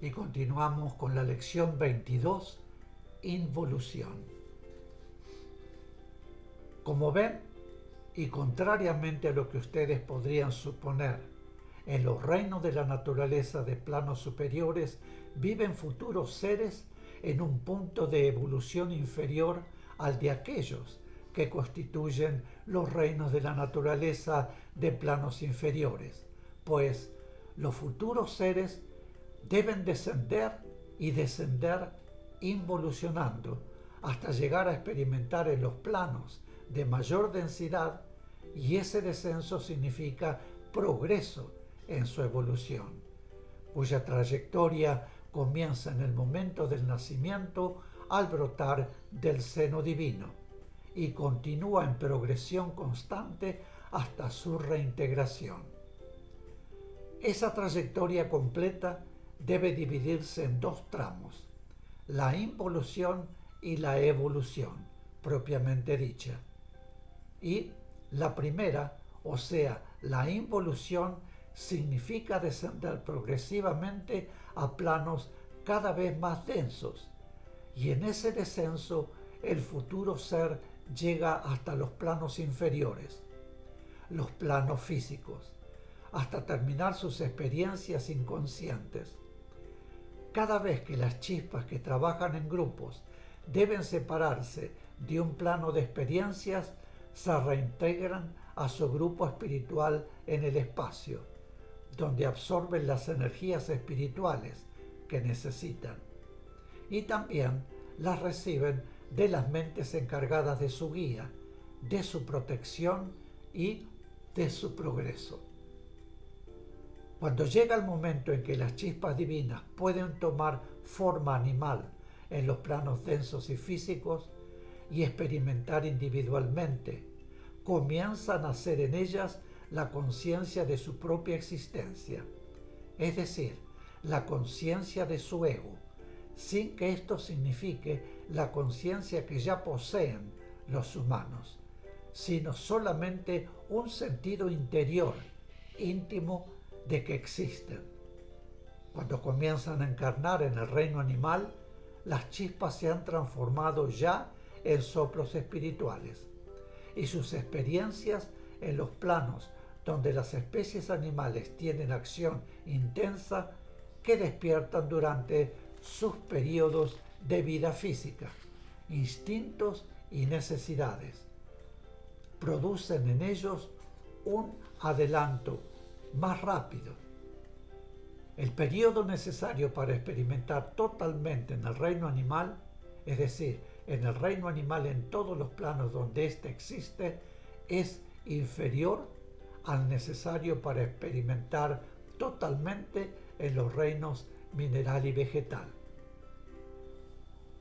y continuamos con la lección 22, involución. Como ven, y contrariamente a lo que ustedes podrían suponer, en los reinos de la naturaleza de planos superiores viven futuros seres en un punto de evolución inferior al de aquellos que constituyen los reinos de la naturaleza de planos inferiores, pues los futuros seres deben descender y descender involucionando hasta llegar a experimentar en los planos de mayor densidad, y ese descenso significa progreso en su evolución, cuya trayectoria comienza en el momento del nacimiento al brotar del seno divino y continúa en progresión constante hasta su reintegración. Esa trayectoria completa debe dividirse en dos tramos: la involución y la evolución, propiamente dicha. Y la primera, o sea, la involución, significa descender progresivamente a planos cada vez más densos, y en ese descenso el futuro ser llega hasta los planos inferiores, los planos físicos, hasta terminar sus experiencias inconscientes. Cada vez que las chispas que trabajan en grupos deben separarse de un plano de experiencias, se reintegran a su grupo espiritual en el espacio, donde absorben las energías espirituales que necesitan, y también las reciben de las mentes encargadas de su guía, de su protección y de su progreso. Cuando llega el momento en que las chispas divinas pueden tomar forma animal en los planos densos y físicos y experimentar individualmente, comienza a nacer en ellas la conciencia de su propia existencia, es decir, la conciencia de su ego, sin que esto signifique la conciencia que ya poseen los humanos, sino solamente un sentido interior, íntimo, de que existen. Cuando comienzan a encarnar en el reino animal, las chispas se han transformado ya en soplos espirituales, y sus experiencias en los planos donde las especies animales tienen acción intensa que despiertan durante sus periodos de vida física, instintos y necesidades, producen en ellos un adelanto más rápido. El periodo necesario para experimentar totalmente en el reino animal, es decir, en el reino animal en todos los planos donde éste existe, es inferior al necesario para experimentar totalmente en los reinos mineral y vegetal.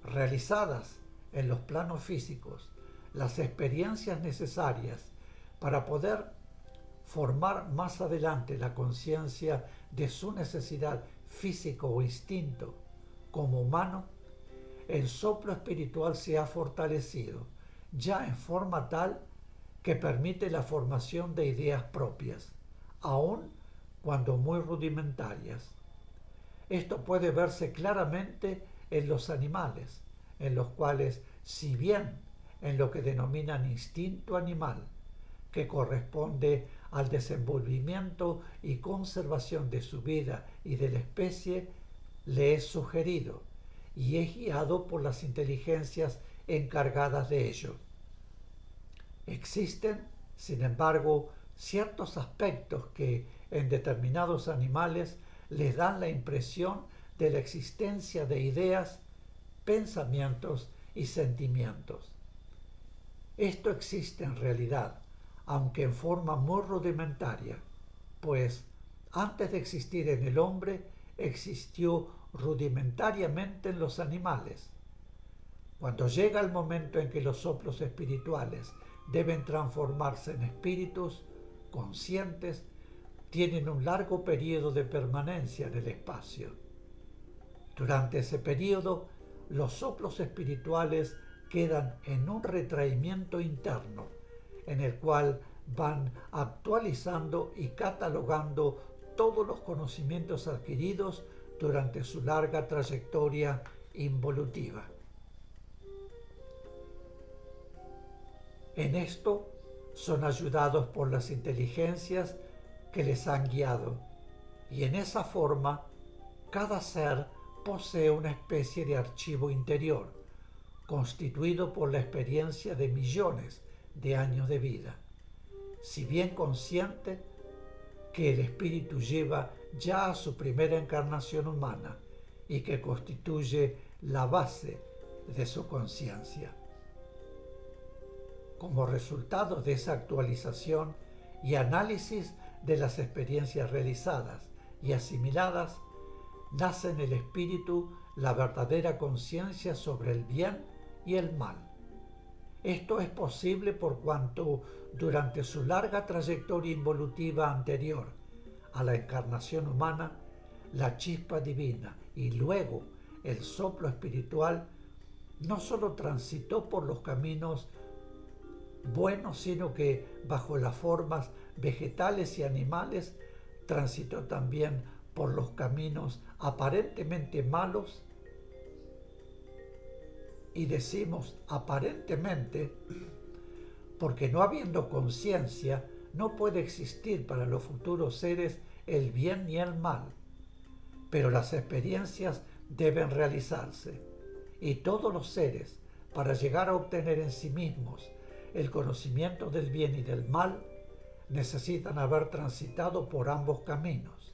Realizadas en los planos físicos, las experiencias necesarias para poder formar más adelante la conciencia de su necesidad físico o instinto como humano, el soplo espiritual se ha fortalecido ya en forma tal que permite la formación de ideas propias, aun cuando muy rudimentarias. Esto puede verse claramente en los animales, en los cuales, si bien en lo que denominan instinto animal, que corresponde al desenvolvimiento y conservación de su vida y de la especie, le es sugerido y es guiado por las inteligencias encargadas de ello. Existen, sin embargo, ciertos aspectos que en determinados animales les dan la impresión de la existencia de ideas, pensamientos y sentimientos. Esto existe en realidad, aunque en forma muy rudimentaria, pues antes de existir en el hombre, existió rudimentariamente en los animales. Cuando llega el momento en que los soplos espirituales deben transformarse en espíritus conscientes, tienen un largo periodo de permanencia en el espacio. Durante ese periodo, los soplos espirituales quedan en un retraimiento interno, en el cual van actualizando y catalogando todos los conocimientos adquiridos durante su larga trayectoria involutiva. En esto son ayudados por las inteligencias que les han guiado, y en esa forma cada ser posee una especie de archivo interior, constituido por la experiencia de millones de años de vida. Si bien consciente que el espíritu lleva ya a su primera encarnación humana y que constituye la base de su conciencia. Como resultado de esa actualización y análisis de las experiencias realizadas y asimiladas, nace en el espíritu la verdadera conciencia sobre el bien y el mal. Esto es posible por cuanto durante su larga trayectoria involutiva anterior a la encarnación humana, la chispa divina y luego el soplo espiritual no solo transitó por los caminos buenos, sino que bajo las formas vegetales y animales transitó también por los caminos aparentemente malos. Y decimos aparentemente porque no habiendo conciencia no puede existir para los futuros seres el bien ni el mal. Pero las experiencias deben realizarse y todos los seres, para llegar a obtener en sí mismos el conocimiento del bien y del mal, necesitan haber transitado por ambos caminos,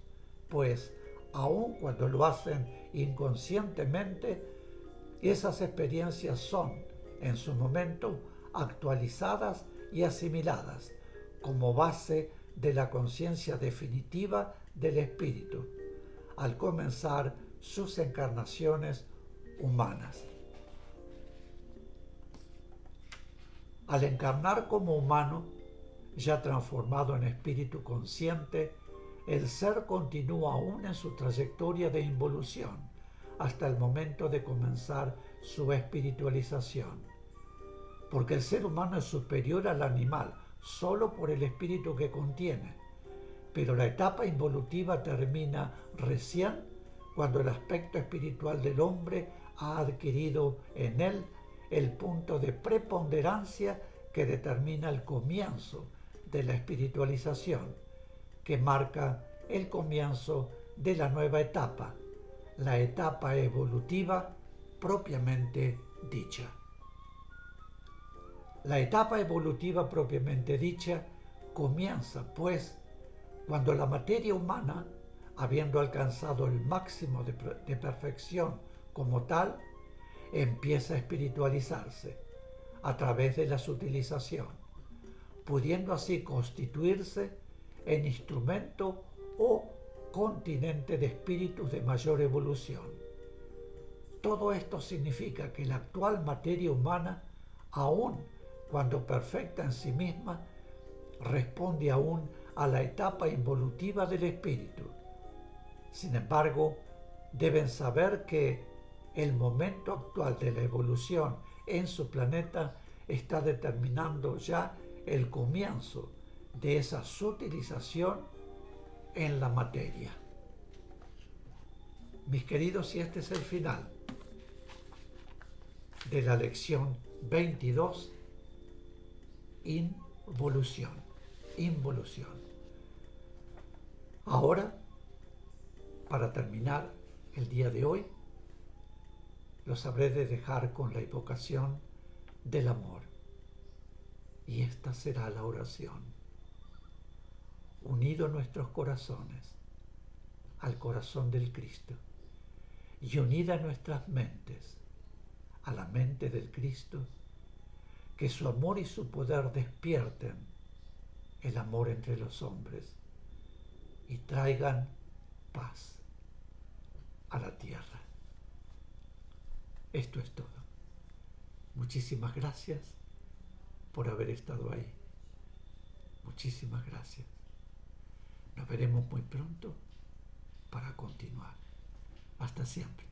pues aun cuando lo hacen inconscientemente, esas experiencias son, en su momento, actualizadas y asimiladas como base de la conciencia definitiva del espíritu, al comenzar sus encarnaciones humanas. Al encarnar como humano, ya transformado en espíritu consciente, el ser continúa aún en su trayectoria de involución hasta el momento de comenzar su espiritualización. Porque el ser humano es superior al animal solo por el espíritu que contiene, pero la etapa involutiva termina recién cuando el aspecto espiritual del hombre ha adquirido en él el punto de preponderancia que determina el comienzo de la espiritualización, que marca el comienzo de la nueva etapa, la etapa evolutiva propiamente dicha. La etapa evolutiva propiamente dicha comienza, pues, cuando la materia humana, habiendo alcanzado el máximo de perfección como tal, empieza a espiritualizarse a través de la sutilización, pudiendo así constituirse en instrumento o continente de espíritus de mayor evolución. Todo esto significa que la actual materia humana, aun cuando perfecta en sí misma, responde aún a la etapa involutiva del espíritu. Sin embargo, deben saber que el momento actual de la evolución en su planeta está determinando ya el comienzo de esa sutilización en la materia. Mis queridos, y este es el final de la lección 22, involución. Ahora, para terminar el día de hoy, los habré de dejar con la invocación del amor. Y esta será la oración. Unido nuestros corazones al corazón del Cristo y unida nuestras mentes a la mente del Cristo, que su amor y su poder despierten el amor entre los hombres y traigan paz a la tierra. Esto es todo. Muchísimas gracias por haber estado ahí. Muchísimas gracias. Nos veremos muy pronto para continuar. Hasta siempre.